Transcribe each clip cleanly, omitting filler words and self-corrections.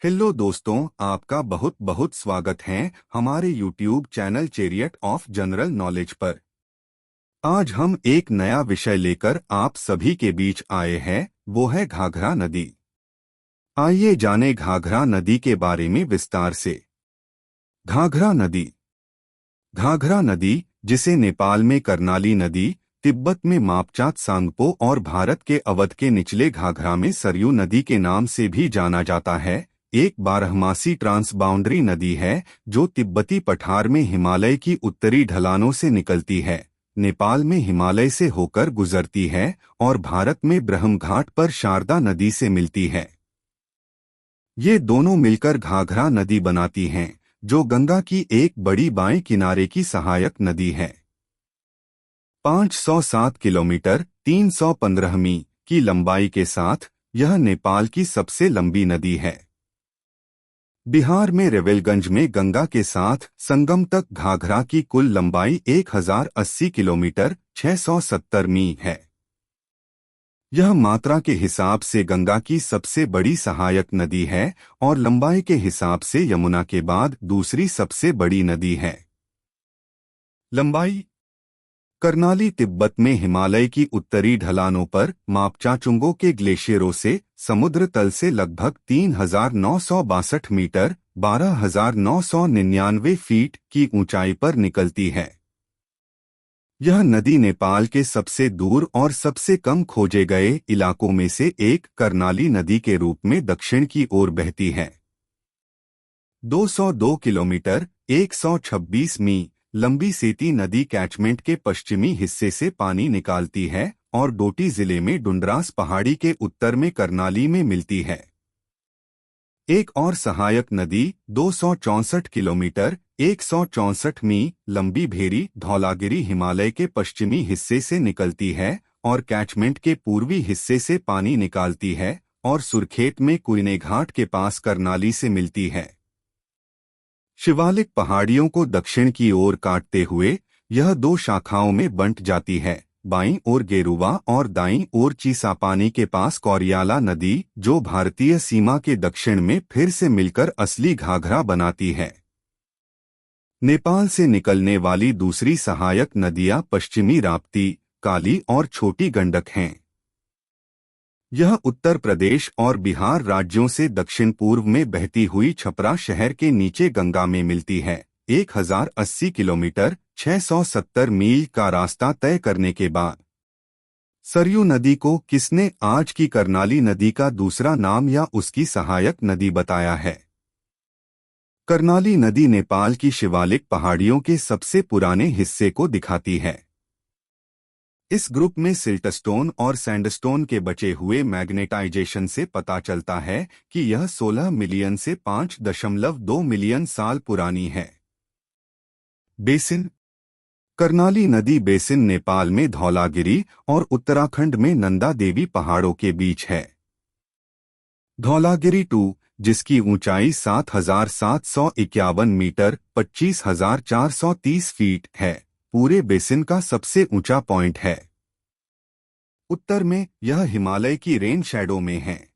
Hello दोस्तों, आपका बहुत बहुत स्वागत है हमारे YouTube channel chariot of general knowledge पर। आज हम एक नया विषय लेकर आप सभी के बीच आए हैं, वो है घाघरा नदी। आइए जाने घाघरा नदी के बारे में विस्तार से। घाघरा नदी। घाघरा नदी, जिसे नेपाल में कर्नाली नदी, तिब्बत में मापचात सांगपो और भारत के अवध के निचले घाघरा में सरयू नदी के नाम से भी जाना जाता है, एक बारहमासी ट्रांसबाउंड्री नदी है जो तिब्बती पठार में हिमालय की उत्तरी ढलानों से निकलती है, नेपाल में हिमालय से होकर गुजरती है और भारत में ब्रह्मघाट पर शारदा नदी से मिलती है। ये दोनों मिलकर घाघरा नदी बनाती हैं, जो गंगा की एक बड़ी बाएं किनारे की सहायक नदी है। 507 किलोमीटर 315 मी की लंबाई के साथ यह नेपाल की सबसे लंबी नदी है। बिहार में रेवेलगंज में गंगा के साथ संगम तक घाघरा की कुल लंबाई 1080 किलोमीटर 670 मी है। यह मात्रा के हिसाब से गंगा की सबसे बड़ी सहायक नदी है और लंबाई के हिसाब से यमुना के बाद दूसरी सबसे बड़ी नदी है। लंबाई। कर्नाली तिब्बत में हिमालय की उत्तरी ढलानों पर मापचाचुंगो के ग्लेशियरों से समुद्र तल से लगभग 3962 मीटर 12999 फीट की ऊंचाई पर निकलती है। यह नदी नेपाल के सबसे दूर और सबसे कम खोजे गए इलाकों में से एक कर्नाली नदी के रूप में दक्षिण की ओर बहती है। 202 किलोमीटर 126 मी लंबी सेती नदी कैचमेंट के पश्चिमी हिस्से से पानी निकालती है और डोटी जिले में डुंडरास पहाड़ी के उत्तर में कर्नाली में मिलती है। एक और सहायक नदी 264 किलोमीटर 164 मी लंबी भेरी धौलागिरी हिमालय के पश्चिमी हिस्से से निकलती है और कैचमेंट के पूर्वी हिस्से से पानी निकालती है और सुरखेत में कुइने घाट के पास कर्नाली से मिलती है। शिवालिक पहाड़ियों को दक्षिण की ओर काटते हुए यह दो शाखाओं में बंट जाती है, बाईं ओर गेरुवा और दाईं ओर चीसापानी के पास कौरियाला नदी, जो भारतीय सीमा के दक्षिण में फिर से मिलकर असली घाघरा बनाती है। नेपाल से निकलने वाली दूसरी सहायक नदियां पश्चिमी राप्ती, काली और छोटी गंडक हैं। यह उत्तर प्रदेश और बिहार राज्यों से दक्षिण पूर्व में बहती हुई छपरा शहर के नीचे गंगा में मिलती है। 1080 किलोमीटर 670 मील का रास्ता तय करने के बाद सरयू नदी को किसने आज की कर्नाली नदी का दूसरा नाम या उसकी सहायक नदी बताया है? कर्नाली नदी नेपाल की शिवालिक पहाड़ियों के सबसे पुराने हिस्से को दिखाती है। इस ग्रुप में सिल्टस्टोन और सैंडस्टोन के बचे हुए मैग्नेटाइजेशन से पता चलता है कि यह 16 मिलियन से 5.2 मिलियन साल पुरानी है। बेसिन। कर्नाली नदी बेसिन नेपाल में धौलागिरी और उत्तराखंड में नंदा देवी पहाड़ों के बीच है। धौलागिरी 2, जिसकी ऊंचाई 7751 मीटर 25,430 फीट है, पूरे बेसिन का सबसे ऊंचा पॉइंट है। उत्तर में यह हिमालय की रेन शैडो में है।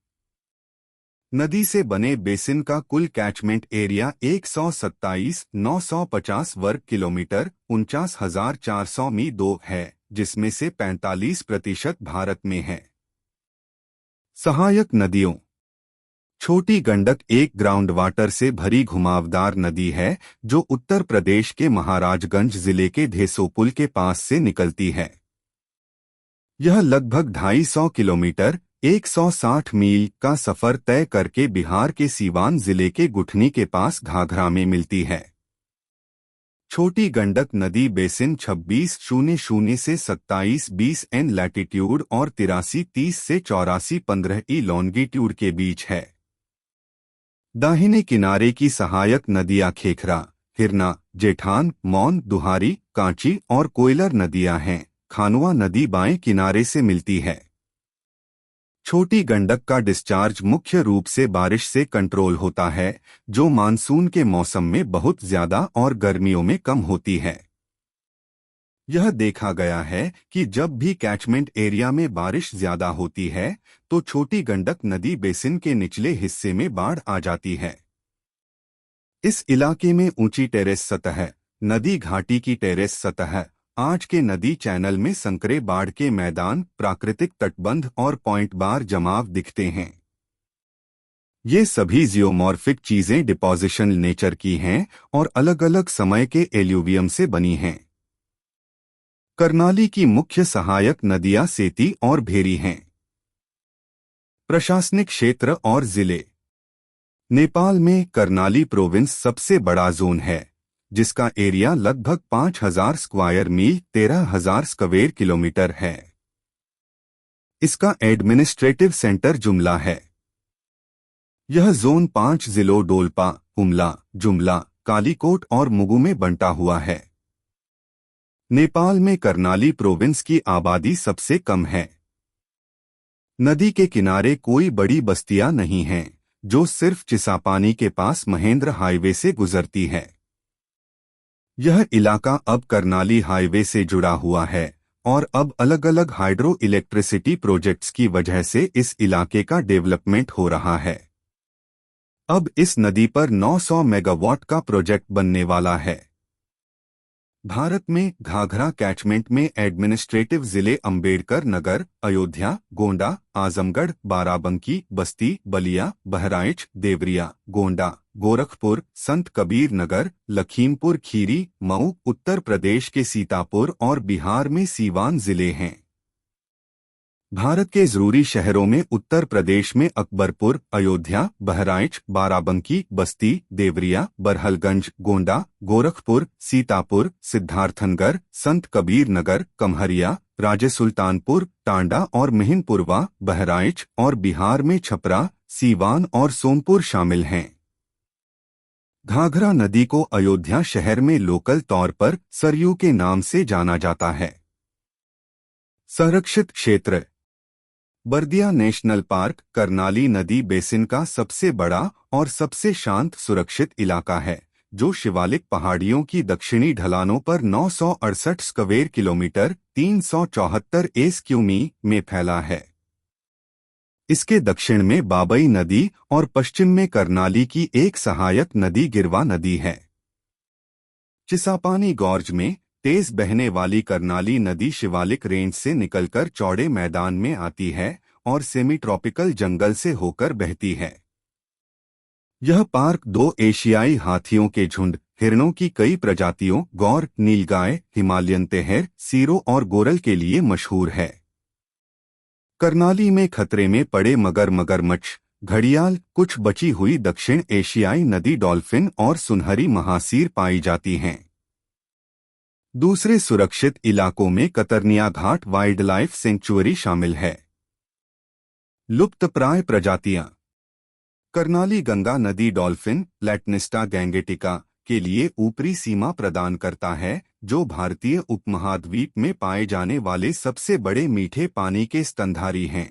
नदी से बने बेसिन का कुल कैचमेंट एरिया 127,950 वर्ग किलोमीटर 49,400 मी 2 है, जिसमें से 45% भारत में है। सहायक नदियों। छोटी गंडक एक ग्राउंड वाटर से भरी घुमावदार नदी है जो उत्तर प्रदेश के महाराजगंज जिले के धेसोपुल के पास से निकलती है। यह लगभग 250 किलोमीटर 160 मील का सफर तय करके बिहार के सीवान जिले के गुठनी के पास घाघरा में मिलती है। छोटी गंडक नदी बेसिन 2600 से 2720 एन लैटिट्यूड और 8330 से 8415 ई लॉन्गिट्यूड के बीच है। दाहिने किनारे की सहायक नदियां खेखरा, हिरना, जेठान, मौन, दुहारी, कांची और कोयलर नदियां हैं। खानुआ नदी बाएं किनारे से मिलती है। छोटी गंडक का डिस्चार्ज मुख्य रूप से बारिश से कंट्रोल होता है, जो मानसून के मौसम में बहुत ज्यादा और गर्मियों में कम होती है। यह देखा गया है कि जब भी कैचमेंट एरिया में बारिश ज्यादा होती है तो छोटी गंडक नदी बेसिन के निचले हिस्से में बाढ़ आ जाती है। इस इलाके में ऊंची टेरेस सतह, नदी घाटी की टेरेस सतह, आज के नदी चैनल में संकरे बाढ़ के मैदान, प्राकृतिक तटबंध और पॉइंट बार जमाव दिखते हैं। ये सभी जियोमॉर्फिक चीजें डिपोजिशनल नेचर की हैं और अलग अलग समय के एल्यूवियम से बनी हैं। करनाली की मुख्य सहायक नदियां सेती और भेरी हैं। प्रशासनिक क्षेत्र और जिले। नेपाल में करनाली प्रोविंस सबसे बड़ा जोन है, जिसका एरिया लगभग 5000 स्क्वायर मील 13,000 स्क्वायर किलोमीटर है। इसका एडमिनिस्ट्रेटिव सेंटर जुमला है। यह जोन 5 जिलों डोलपा, हुम्ला, जुमला, कालीकोट और मुगु में बंटा हुआ है। नेपाल में करनाली प्रोविंस की आबादी सबसे कम है। नदी के किनारे कोई बड़ी बस्तियां नहीं हैं, जो सिर्फ चिसापानी के पास महेंद्र हाईवे से गुजरती है। यह इलाका अब करनाली हाईवे से जुड़ा हुआ है और अब अलग अलग हाइड्रो इलेक्ट्रिसिटी प्रोजेक्ट्स की वजह से इस इलाके का डेवलपमेंट हो रहा है। अब इस नदी पर 900 मेगावाट का प्रोजेक्ट बनने वाला है। भारत में घाघरा कैचमेंट में एडमिनिस्ट्रेटिव जिले अंबेडकर नगर, अयोध्या, गोंडा, आजमगढ़, बाराबंकी, बस्ती, बलिया, बहराइच, देवरिया, गोंडा, गोरखपुर, संत कबीर नगर, लखीमपुर खीरी, मऊ, उत्तर प्रदेश के सीतापुर और बिहार में सीवान जिले हैं। भारत के जरूरी शहरों में उत्तर प्रदेश में अकबरपुर, अयोध्या, बहराइच, बाराबंकी, बस्ती, देवरिया, बरहलगंज, गोंडा, गोरखपुर, सीतापुर, सिद्धार्थनगर, संत कबीर नगर, कमहरिया, राजे सुल्तानपुर, टांडा और मिहिनपुरवा, बहराइच और बिहार में छपरा, सीवान और सोमपुर शामिल हैं। घाघरा नदी को अयोध्या शहर में लोकल तौर पर सरयू के नाम से जाना जाता है। संरक्षित क्षेत्र। बर्दिया नेशनल पार्क करनाली नदी बेसिन का सबसे बड़ा और सबसे शांत सुरक्षित इलाका है, जो शिवालिक पहाड़ियों की दक्षिणी ढलानों पर 968 स्क्वायर किलोमीटर 374 एसक्यूमी में फैला है। इसके दक्षिण में बाबई नदी और पश्चिम में करनाली की एक सहायक नदी गिरवा नदी है। चिसापानी गॉर्ज में तेज बहने वाली करनाली नदी शिवालिक रेंज से निकलकर चौड़े मैदान में आती है और सेमी ट्रॉपिकल जंगल से होकर बहती है। यह पार्क 2 एशियाई हाथियों के झुंड, हिरणों की कई प्रजातियों, गौर, नीलगाय, हिमालयन तेहर, सीरो और गोरल के लिए मशहूर है। करनाली में खतरे में पड़े मगरमच्छ, घड़ियाल, कुछ बची हुई दक्षिण एशियाई नदी डॉल्फिन और सुनहरी महासीर पाई जाती हैं। दूसरे सुरक्षित इलाकों में कतरनिया घाट वाइल्ड लाइफ सेंचुरी शामिल है। लुप्तप्राय प्रजातियां। करनाली गंगा नदी डॉल्फिन प्लैटनिस्टा गैंगेटिका के लिए ऊपरी सीमा प्रदान करता है, जो भारतीय उपमहाद्वीप में पाए जाने वाले सबसे बड़े मीठे पानी के स्तनधारी हैं।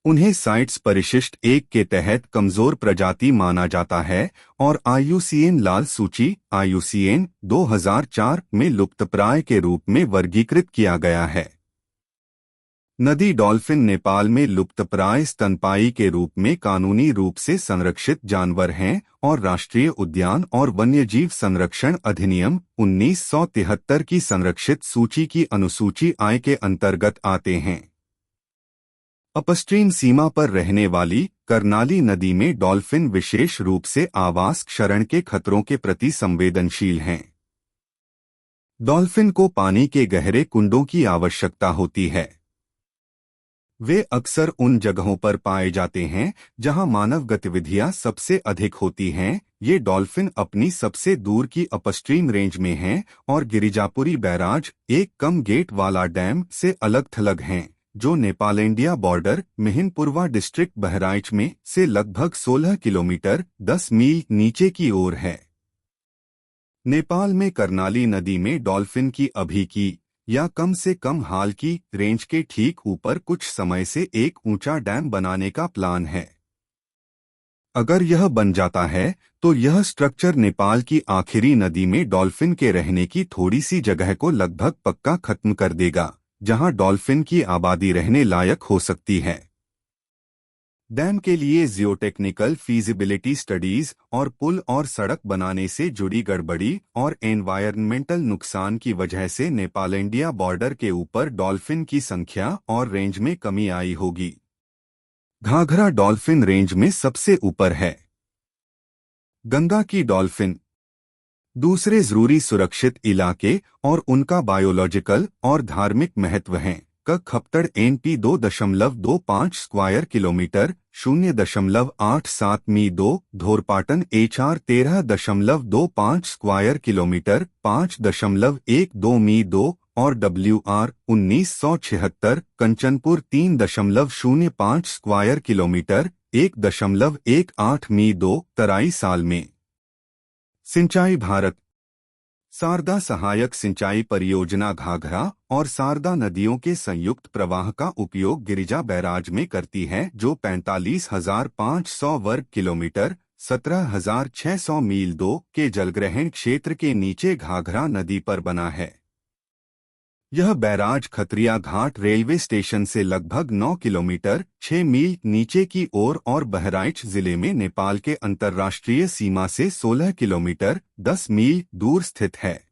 उन्हें साइट्स परिशिष्ट 1 के तहत कमजोर प्रजाति माना जाता है और IUCN लाल सूची IUCN 2004 में लुप्तप्राय के रूप में वर्गीकृत किया गया है। नदी डॉल्फिन नेपाल में लुप्तप्राय स्तनपायी के रूप में कानूनी रूप से संरक्षित जानवर हैं और राष्ट्रीय उद्यान और वन्यजीव संरक्षण अधिनियम 1973 की संरक्षित सूची की अनुसूची I के अंतर्गत आते हैं। अपस्ट्रीम सीमा पर रहने वाली करनाली नदी में डॉल्फिन विशेष रूप से आवास क्षरण के खतरों के प्रति संवेदनशील हैं। डॉल्फिन को पानी के गहरे कुंडों की आवश्यकता होती है। वे अक्सर उन जगहों पर पाए जाते हैं जहां मानव गतिविधियां सबसे अधिक होती हैं। ये डॉल्फिन अपनी सबसे दूर की अपस्ट्रीम रेंज में हैं और गिरिजापुरी बैराज, एक कम गेट वाला डैम, से अलग थलग हैं, जो Nepal India border Mihinpurwa district Bahraich में से लगभग 16 किलोमीटर 10 मील नीचे की ओर है। नेपाल में करनाली नदी में डॉल्फिन की अभी की या कम से कम हाल की रेंज के ठीक ऊपर कुछ समय से एक ऊंचा डैम बनाने का प्लान है। अगर यह बन जाता है तो यह स्ट्रक्चर नेपाल की आखिरी नदी में डॉल्फिन के रहने की थोड़ी सी जगह को लगभग पक्का खत्म कर देगा, जहां डॉल्फिन की आबादी रहने लायक हो सकती है। डैम के लिए जियोटेक्निकल फीजिबिलिटी स्टडीज और पुल और सड़क बनाने से जुड़ी गड़बड़ी और एनवायरनमेंटल नुकसान की वजह से नेपाल इंडिया बॉर्डर के ऊपर डॉल्फिन की संख्या और रेंज में कमी आई होगी। घाघरा डॉल्फिन रेंज में सबसे ऊपर है। गंगा की डॉल्फिन दूसरे जरूरी सुरक्षित इलाके और उनका बायोलॉजिकल और धार्मिक महत्व हैं। खप्तड़ NP 2.25 स्क्वायर किलोमीटर 0.87 मी 2, धोरपाटन HR 13.25 स्क्वायर किलोमीटर 5.12 मी 2 और WR 1976 कंचनपुर 3.05 स्क्वायर किलोमीटर 1.18 मी 2 तराई साल में। सिंचाई भारत शारदा सहायक सिंचाई परियोजना घाघरा और शारदा नदियों के संयुक्त प्रवाह का उपयोग गिरिजा बैराज में करती है, जो 45,500 वर्ग किलोमीटर 17,600 मील 2 के जलग्रहण क्षेत्र के नीचे घाघरा नदी पर बना है। यह बैराज खत्रिया घाट रेलवे स्टेशन से लगभग 9 किलोमीटर 6 मील नीचे की ओर और बहराइच जिले में नेपाल के अंतर्राष्ट्रीय सीमा से 16 किलोमीटर 10 मील दूर स्थित है।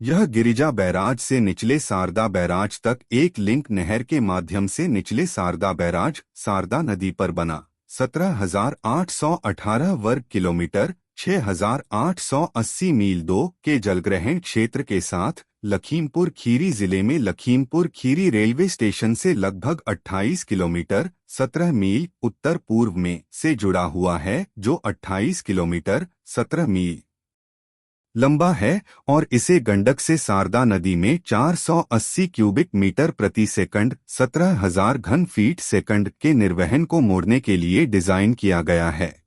यह गिरिजा बैराज से निचले शारदा बैराज तक एक लिंक नहर के माध्यम से निचले शारदा बैराज शारदा नदी पर बना 17,818 वर्ग किलोमीटर 6,880 मील 2 के जलग्रहण क्षेत्र के साथ लखीमपुर खीरी जिले में लखीमपुर खीरी रेलवे स्टेशन से लगभग 28 किलोमीटर 17 मील उत्तर पूर्व में से जुड़ा हुआ है, जो 28 किलोमीटर 17 मील लंबा है और इसे गंडक से शारदा नदी में 480 क्यूबिक मीटर प्रति सेकंड 17,000 घन फीट सेकंड के निर्वहन को मोड़ने के लिए डिजाइन किया गया है।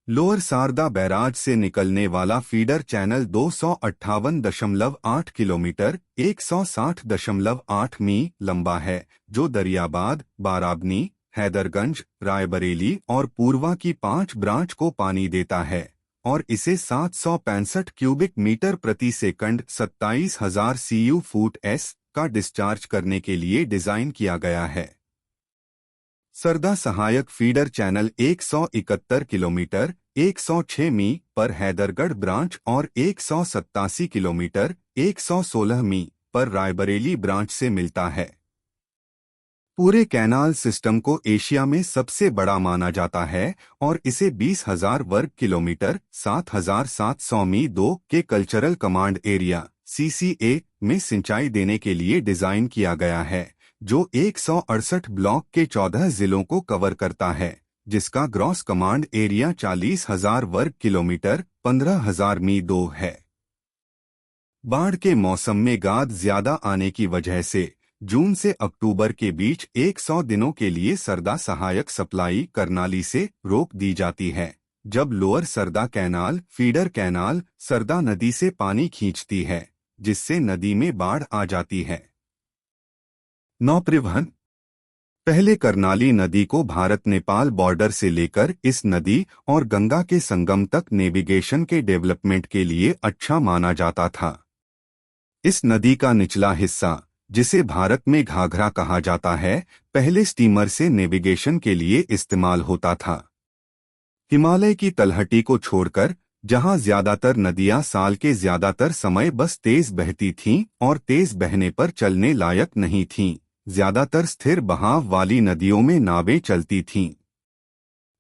लोअर शारदा बैराज से निकलने वाला फीडर चैनल 258.8 किलोमीटर 160.8 मी लंबा है, जो दरियाबाद, बाराबनी, हैदरगंज, रायबरेली और पूर्वा की 5 ब्रांच को पानी देता है और इसे 765 क्यूबिक मीटर प्रति सेकंड 27,000 CU फुट S का डिस्चार्ज करने के लिए डिजाइन किया गया है। सरदा सहायक फीडर चैनल 171 किलोमीटर 106 मी पर हैदरगढ़ ब्रांच और 187 किलोमीटर 116 मी पर रायबरेली ब्रांच से मिलता है। पूरे कैनाल सिस्टम को एशिया में सबसे बड़ा माना जाता है और इसे 20,000 वर्ग किलोमीटर 7,700 मी 2 के कल्चरल कमांड एरिया CCA में सिंचाई देने के लिए डिजाइन किया गया है, जो 168 ब्लॉक के 14 जिलों को कवर करता है, जिसका ग्रॉस कमांड एरिया 40,000 वर्ग किलोमीटर 15,000 मी 2 है। बाढ़ के मौसम में गाद ज्यादा आने की वजह से जून से अक्टूबर के बीच 100 दिनों के लिए सरदा सहायक सप्लाई करनाली से रोक दी जाती है, जब लोअर सरदा कैनाल फीडर कैनाल सरदा नदी से पानी खींचती है, जिससे नदी में बाढ़ आ जाती है। नौपरिवहन पहले करनाली नदी को भारत नेपाल बॉर्डर से लेकर इस नदी और गंगा के संगम तक नेविगेशन के डेवलपमेंट के लिए अच्छा माना जाता था। इस नदी का निचला हिस्सा, जिसे भारत में घाघरा कहा जाता है, पहले स्टीमर से नेविगेशन के लिए इस्तेमाल होता था। हिमालय की तलहटी को छोड़कर, जहां ज्यादातर नदियां साल के ज्यादातर समय बस तेज बहती थीं और तेज बहने पर चलने लायक नहीं थीं, ज्यादातर स्थिर बहाव वाली नदियों में नावें चलती थीं।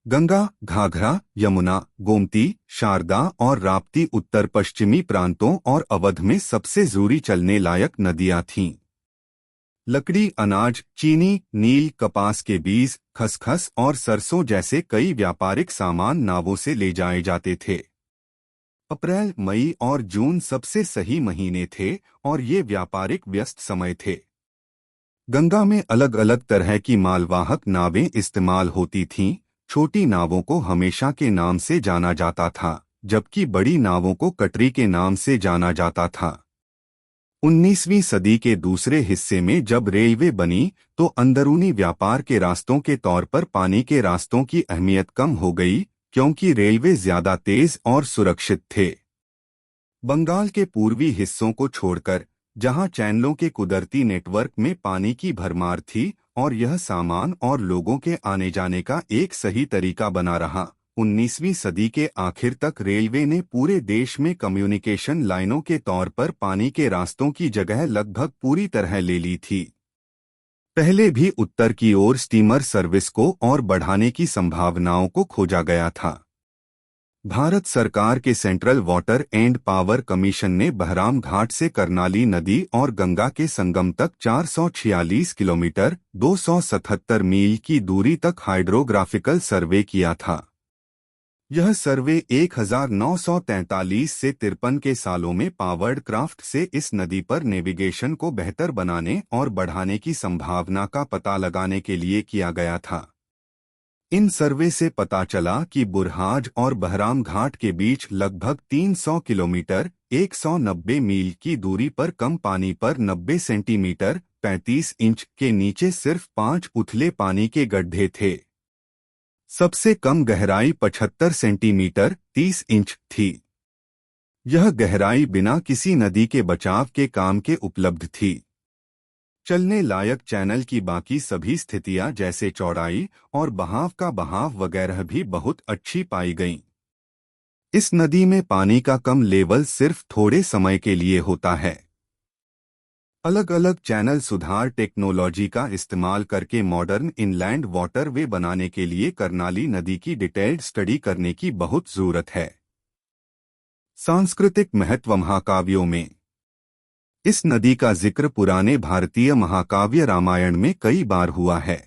गंगा, घाघरा, यमुना, गोमती, शारदा और राप्ती उत्तर पश्चिमी प्रांतों और अवध में सबसे जरूरी चलने लायक नदियां थीं। लकड़ी, अनाज, चीनी, नील, कपास के बीज, खसखस और सरसों जैसे कई व्यापारिक सामान नावों से ले जाए जाते थे। अप्रैल, मई और जून सबसे सही महीने थे और ये व्यापारिक व्यस्त समय थे। गंगा में अलग अलग तरह की मालवाहक नावें इस्तेमाल होती थीं। छोटी नावों को हमेशा के नाम से जाना जाता था, जबकि बड़ी नावों को कटरी के नाम से जाना जाता था। 19वीं सदी के दूसरे हिस्से में जब रेलवे बनी तो अंदरूनी व्यापार के रास्तों के तौर पर पानी के रास्तों की अहमियत कम हो गई, क्योंकि रेलवे ज्यादा तेज और सुरक्षित थे। बंगाल के पूर्वी हिस्सों को छोड़कर, जहां चैनलों के कुदरती नेटवर्क में पानी की भरमार थी और यह सामान और लोगों के आने जाने का एक सही तरीका बना रहा, 19वीं सदी के आखिर तक रेलवे ने पूरे देश में कम्युनिकेशन लाइनों के तौर पर पानी के रास्तों की जगह लगभग पूरी तरह ले ली थी। पहले भी उत्तर की ओर स्टीमर सर्विस को और बढ़ाने की संभावनाओं को खोजा गया था। भारत सरकार के central water and power commission ने बहराम घाट से करनाली नदी और गंगा के संगम तक 446 किलोमीटर 277 मील की दूरी तक हाइड्रोग्राफिकल सर्वे किया था। यह सर्वे 1943 से 53 के सालों में पावर्ड क्राफ्ट से इस नदी पर नेविगेशन को बेहतर बनाने और बढ़ाने की संभावना का पता लगाने के लिए किया गया था। इन सर्वे से पता चला कि बुरहाज और बहराम घाट के बीच लगभग 300 किलोमीटर 190 मील की दूरी पर कम पानी पर 90 सेंटीमीटर 35 इंच के नीचे सिर्फ 5 उथले पानी के गड्ढे थे। सबसे कम गहराई 75 सेंटीमीटर 30 इंच थी। यह गहराई बिना किसी नदी के बचाव के काम के उपलब्ध थी। चलने लायक चैनल की बाकी सभी स्थितियां जैसे चौड़ाई और बहाव का बहाव वगैरह भी बहुत अच्छी पाई गईं। इस नदी में पानी का कम लेवल सिर्फ थोड़े समय के लिए होता है। अलग अलग चैनल सुधार टेक्नोलॉजी का इस्तेमाल करके मॉडर्न इनलैंड वाटरवे बनाने के लिए करनाली नदी की डिटेल्ड स्टडी करने की बहुत जरूरत है। सांस्कृतिक महत्व महाकाव्यों में इस नदी का जिक्र पुराने भारतीय महाकाव्य रामायण में कई बार हुआ है।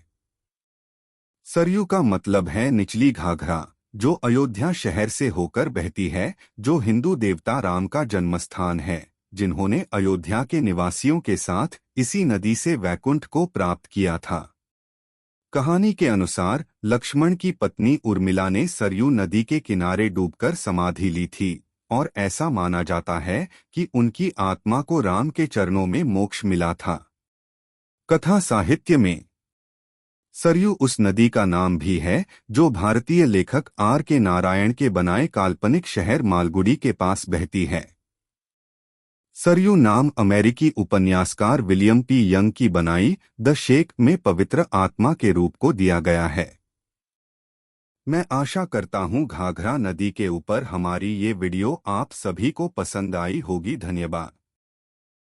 सरयू का मतलब है निचली घाघरा, जो अयोध्या शहर से होकर बहती है, जो हिंदू देवता राम का जन्मस्थान है, जिन्होंने अयोध्या के निवासियों के साथ इसी नदी से वैकुंठ को प्राप्त किया था। कहानी के अनुसार लक्ष्मण की पत्नी उर्मिला ने सरयू नदी के किनारे डूबकर समाधि ली थी और ऐसा माना जाता है कि उनकी आत्मा को राम के चरणों में मोक्ष मिला था। कथा साहित्य में सरयू उस नदी का नाम भी है जो भारतीय लेखक R.K. नारायण के बनाए काल्पनिक शहर मालगुडी के पास बहती है। सरयू नाम अमेरिकी उपन्यासकार विलियम P. यंग की बनाई द शेक में पवित्र आत्मा के रूप को दिया गया है। मैं आशा करता हूं घाघरा नदी के ऊपर हमारी ये वीडियो आप सभी को पसंद आई होगी। धन्यवाद।